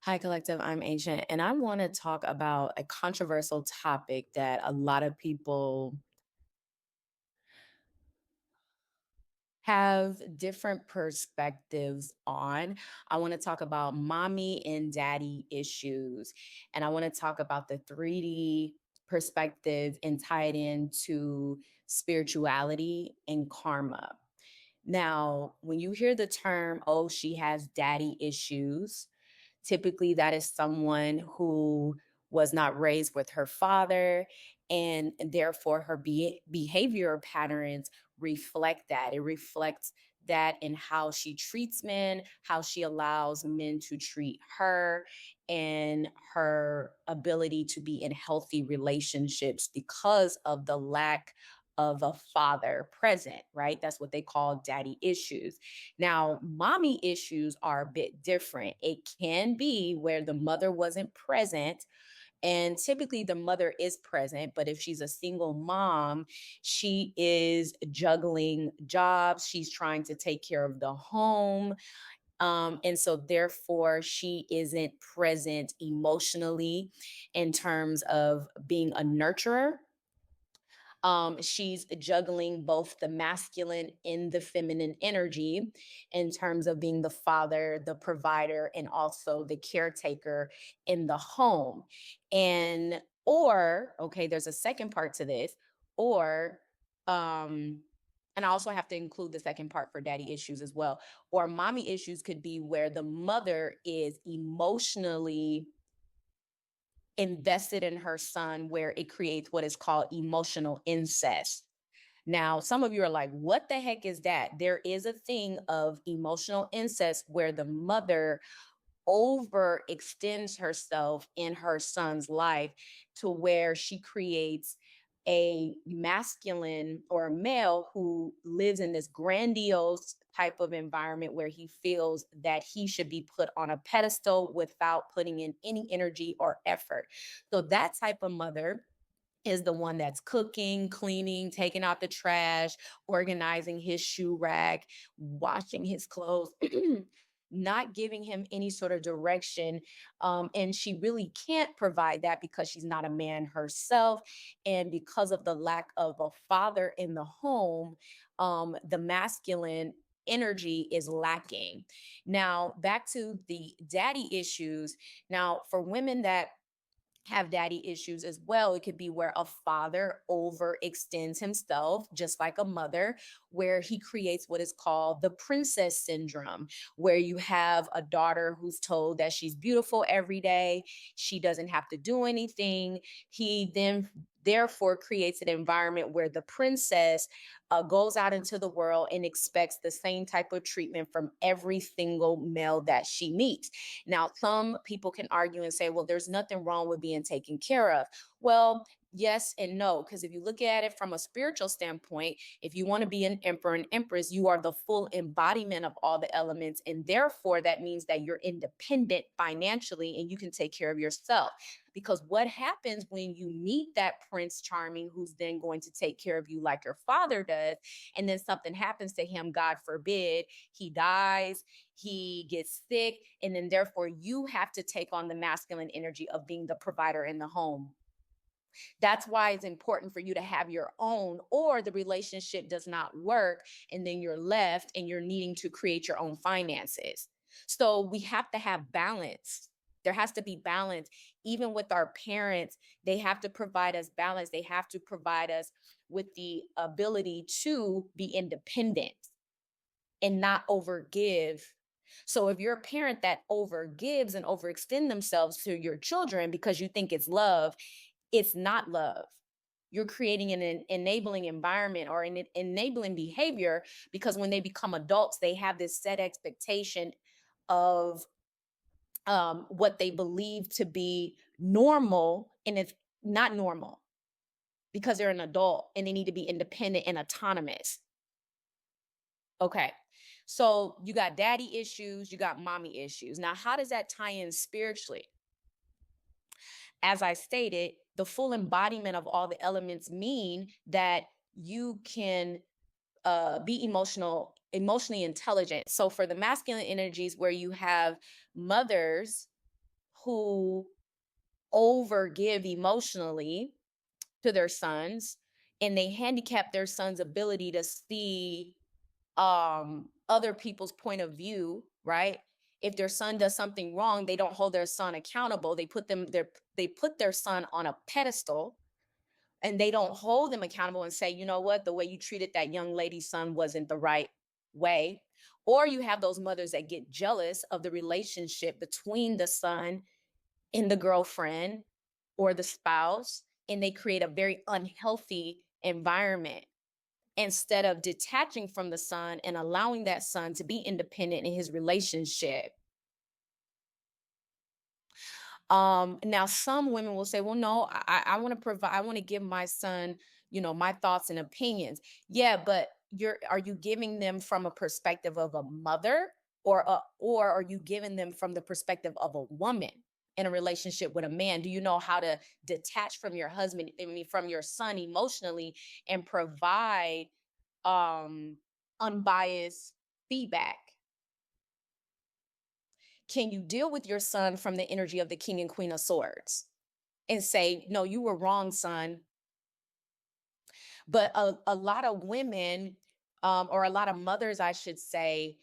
Hi, Collective. I'm Ancient, and I want to talk about a controversial topic that a lot of people have different perspectives on. I want to talk about mommy and daddy issues, and I want to talk about the 3D perspective and tie it into spirituality and karma. Now, when you hear the term, oh, she has daddy issues, typically, that is someone who was not raised with her father, and therefore her behavior patterns reflect that. It reflects that in how she treats men, how she allows men to treat her, and her ability to be in healthy relationships because of the lack of a father present, right? That's what they call daddy issues. Now, mommy issues are a bit different. It can be where the mother wasn't present, and typically the mother is present, but if she's a single mom, she is juggling jobs, she's trying to take care of the home. And so, therefore, she isn't present emotionally in terms of being a nurturer. She's juggling both the masculine and the feminine energy in terms of being the father, the provider, and also the caretaker in the home. Okay, there's a second part to this, or, um, and I also have to include the second part for daddy issues as well. Or mommy issues could be where the mother is emotionally invested in her son, where it creates what is called emotional incest. Now, some of you are like, what the heck is that? There is a thing of emotional incest where the mother overextends herself in her son's life to where she creates a masculine or a male who lives in this grandiose type of environment where he feels that he should be put on a pedestal without putting in any energy or effort. So that type of mother is the one that's cooking, cleaning, taking out the trash, organizing his shoe rack, washing his clothes, not giving him any sort of direction. And she really can't provide that because she's not a man herself. And because of the lack of a father in the home, the masculine energy is lacking. Now, back to the daddy issues. Now, for women that have daddy issues as well. It could be where a father overextends himself, just like a mother, where he creates what is called the princess syndrome, where you have a daughter who's told that she's beautiful every day. She doesn't have to do anything. He then therefore creates an environment where the princess goes out into the world and expects the same type of treatment from every single male that she meets. Now, some people can argue and say, well, there's nothing wrong with being taken care of. Well, yes and no, because if you look at it from a spiritual standpoint, if you want to be an emperor and empress, you are the full embodiment of all the elements. And therefore, that means that you're independent financially and you can take care of yourself. Because what happens when you meet that Prince Charming who's then going to take care of you like your father does, and then something happens to him, God forbid, he dies, he gets sick, and then therefore you have to take on the masculine energy of being the provider in the home. That's why it's important for you to have your own, or the relationship does not work, and then you're left and you're needing to create your own finances. So we have to have balance. There has to be balance. Even with our parents, they have to provide us balance. They have to provide us with the ability to be independent and not overgive. So if you're a parent that overgives and overextend themselves to your children because you think it's love, it's not love. You're creating an enabling environment or an enabling behavior, because when they become adults, they have this set expectation of what they believe to be normal, and it's not normal because they're an adult and they need to be independent and autonomous. Okay. So you got daddy issues, you got mommy issues. Now, how does that tie in spiritually? As I stated, the full embodiment of all the elements mean that you can be emotionally intelligent. So for the masculine energies where you have mothers, who over give emotionally to their sons, and they handicap their son's ability to see other people's point of view, right? If their son does something wrong, they don't hold their son accountable. They put their son on a pedestal, and they don't hold them accountable and say, you know what, the way you treated that young lady's son wasn't the right way. Or you have those mothers that get jealous of the relationship between the son and the girlfriend or the spouse, and they create a very unhealthy environment instead of detaching from the son and allowing that son to be independent in his relationship. Now some women will say, well, no, I want to provide, I want to give my son, my thoughts and opinions. Yeah, but are you giving them from a perspective of a mother, or are you giving them from the perspective of a woman in a relationship with a man? Do you know how to detach from your husband, I mean, from your son emotionally, and provide um unbiased feedback? Can you deal with your son from the energy of the king and queen of swords and say, no, you were wrong, son? But a lot of women, or a lot of mothers, I should say,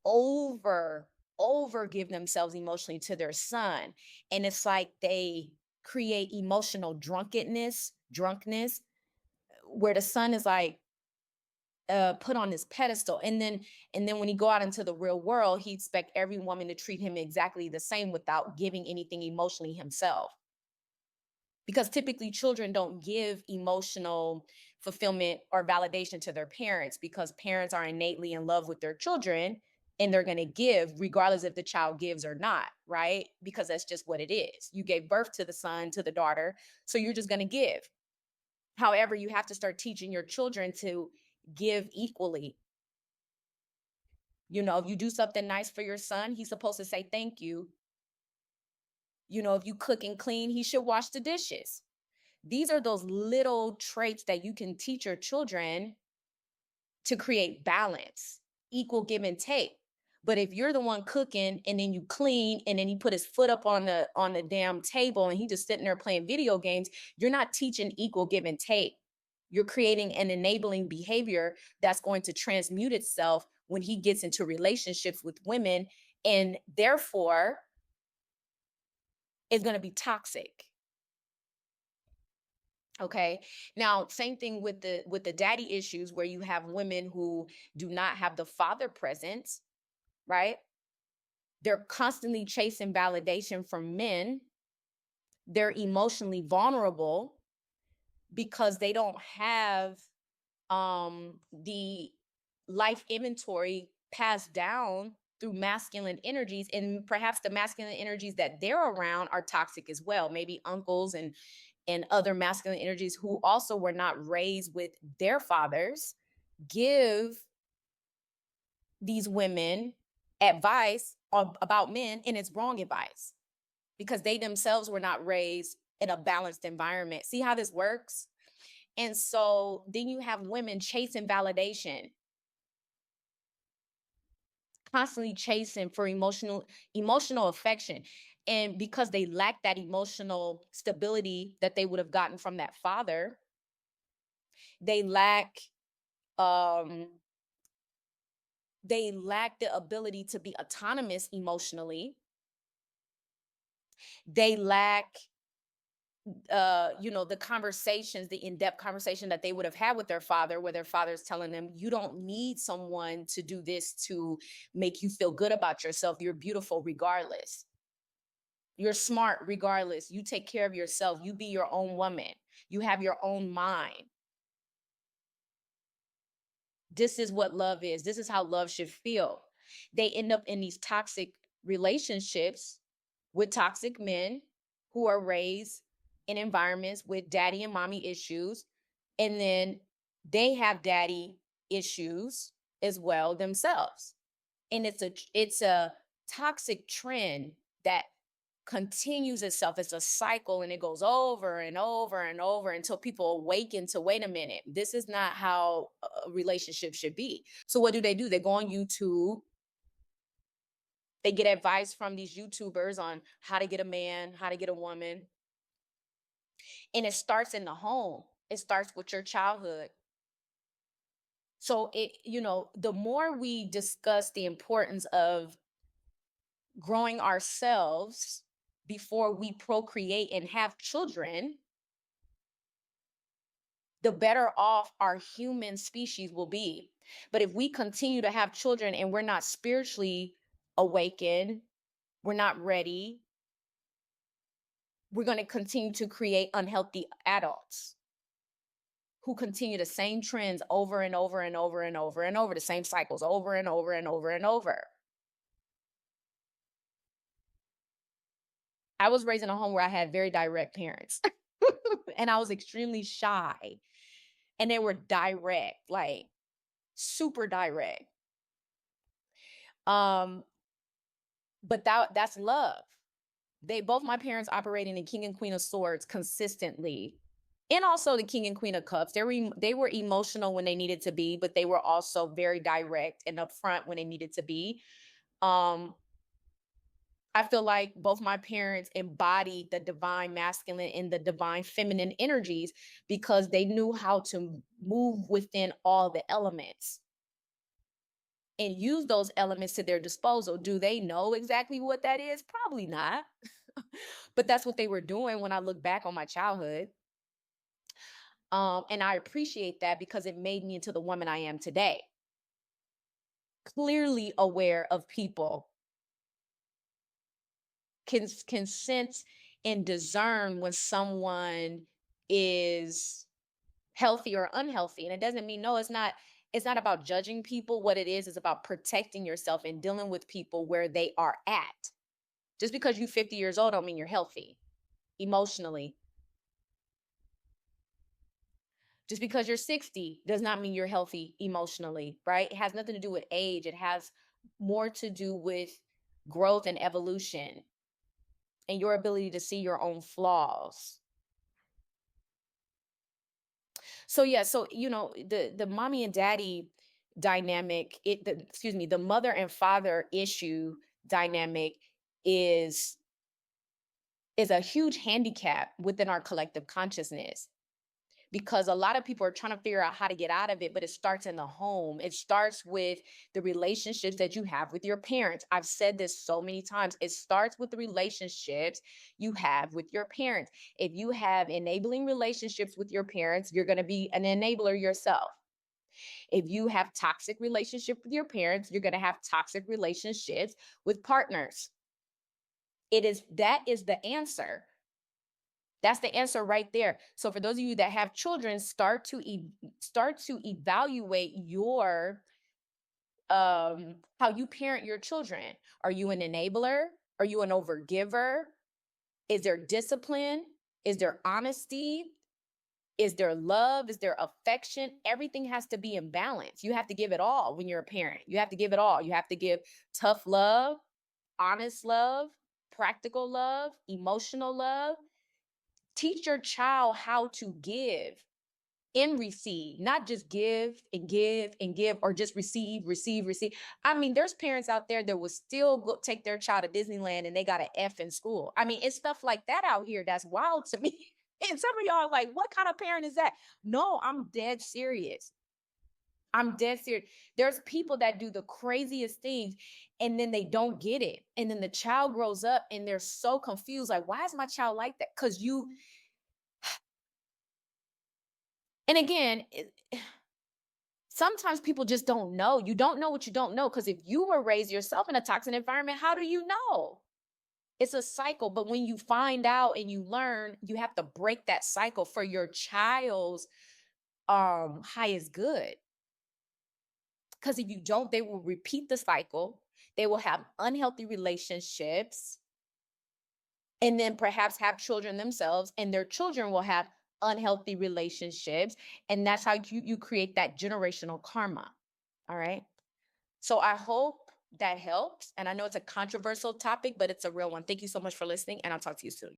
over over give themselves emotionally to their son, and it's like they create emotional drunkenness, where the son is like put on this pedestal, and then when he go out into the real world, he expect every woman to treat him exactly the same without giving anything emotionally himself, because typically children don't give emotional fulfillment or validation to their parents, because parents are innately in love with their children, and they're going to give regardless if the child gives or not, right? Because that's just what it is. You gave birth to the son, to the daughter, so you're just going to give. However, you have to start teaching your children to give equally. If you do something nice for your son, he's supposed to say thank you. If you cook and clean, he should wash the dishes. These are those little traits that you can teach your children to create balance, equal give and take. But if you're the one cooking and then you clean and then you put his foot up on the damn table and he just sitting there playing video games, you're not teaching equal give and take. You're creating an enabling behavior that's going to transmute itself when he gets into relationships with women, and therefore is going to be toxic. Okay. Now, same thing with the daddy issues, where you have women who do not have the father presence, right? They're constantly chasing validation from men. They're emotionally vulnerable because they don't have the life inventory passed down through masculine energies, and perhaps the masculine energies that they're around are toxic as well. Maybe uncles and other masculine energies who also were not raised with their fathers give these women advice about men, and it's wrong advice because they themselves were not raised in a balanced environment. See how this works? And so then you have women chasing validation, constantly chasing for emotional affection. And because they lack that emotional stability that they would have gotten from that father, they lack um the ability to be autonomous emotionally. They lack the conversations, the in-depth conversation that they would have had with their father, where their father's telling them, you don't need someone to do this to make you feel good about yourself. You're beautiful regardless. You're smart regardless. You take care of yourself. You be your own woman. You have your own mind. This is what love is. This is how love should feel. They end up in these toxic relationships with toxic men who are raised in environments with daddy and mommy issues. And then they have daddy issues as well themselves. And it's a toxic trend that continues itself. It's a cycle, and it goes over and over and over until people awaken to, wait a minute, this is not how a relationship should be. So what do? They go on YouTube They get advice from these YouTubers on how to get a man, how to get a woman. And it starts in the home. It starts with your childhood. So the more we discuss the importance of growing ourselves before we procreate and have children, the better off our human species will be. But if we continue to have children and we're not spiritually awakened, we're not ready, we're going to continue to create unhealthy adults who continue the same trends over and over and over and over and over, the same cycles over and over and over and over. I was raised in a home where I had very direct parents and I was extremely shy, and they were direct, like super direct. Um, but that's love. They both my parents operating in King and Queen of Swords consistently. And also the King and Queen of Cups. They were emotional when they needed to be, but they were also very direct and upfront when they needed to be. Um, I feel like both my parents embodied the divine masculine and the divine feminine energies because they knew how to move within all the elements and use those elements to their disposal. Do they know exactly what that is? Probably not. But that's what they were doing when I look back on my childhood. And I appreciate that because it made me into the woman I am today. Clearly aware of people, can sense and discern when someone is healthy or unhealthy. And it doesn't mean, no, it's not about judging people. What it is about protecting yourself and dealing with people where they are at. Just because you're 50 years old don't mean you're healthy emotionally. Just because you're 60 does not mean you're healthy emotionally, right? It has nothing to do with age. It has more to do with growth and evolution and your ability to see your own flaws. So yeah, so the mommy and daddy dynamic, the mother and father issue dynamic is is a huge handicap within our collective consciousness, because a lot of people are trying to figure out how to get out of it, but it starts in the home. It starts with the relationships that you have with your parents. I've said this so many times. It starts with the relationships you have with your parents. If you have enabling relationships with your parents, you're going to be an enabler yourself. If you have toxic relationship with your parents, you're going to have toxic relationships with partners. That is the answer. That's the answer right there. So for those of you that have children, start to evaluate your how you parent your children. Are you an enabler? Are you an overgiver? Is there discipline? Is there honesty? Is there love? Is there affection? Everything has to be in balance. You have to give it all when you're a parent. You have to give it all. You have to give tough love, honest love, practical love, emotional love. Teach your child how to give and receive, not just give and give and give, or just receive, receive, receive. I mean, there's parents out there that will still go take their child to Disneyland and they got an F in school. I mean, it's stuff like that out here that's wild to me. And some of y'all are like, what kind of parent is that? No, I'm dead serious. I'm dead serious. There's people that do the craziest things and then they don't get it. And then the child grows up and they're so confused. Like, why is my child like that? Because and again, sometimes people just don't know. You don't know what you don't know. Because if you were raised yourself in a toxic environment, how do you know? It's a cycle. But when you find out and you learn, you have to break that cycle for your child's highest good. Because if you don't, they will repeat the cycle. They will have unhealthy relationships and then perhaps have children themselves, and their children will have unhealthy relationships. And that's how you create that generational karma. All right. So I hope that helps. And I know it's a controversial topic, but it's a real one. Thank you so much for listening, and I'll talk to you soon.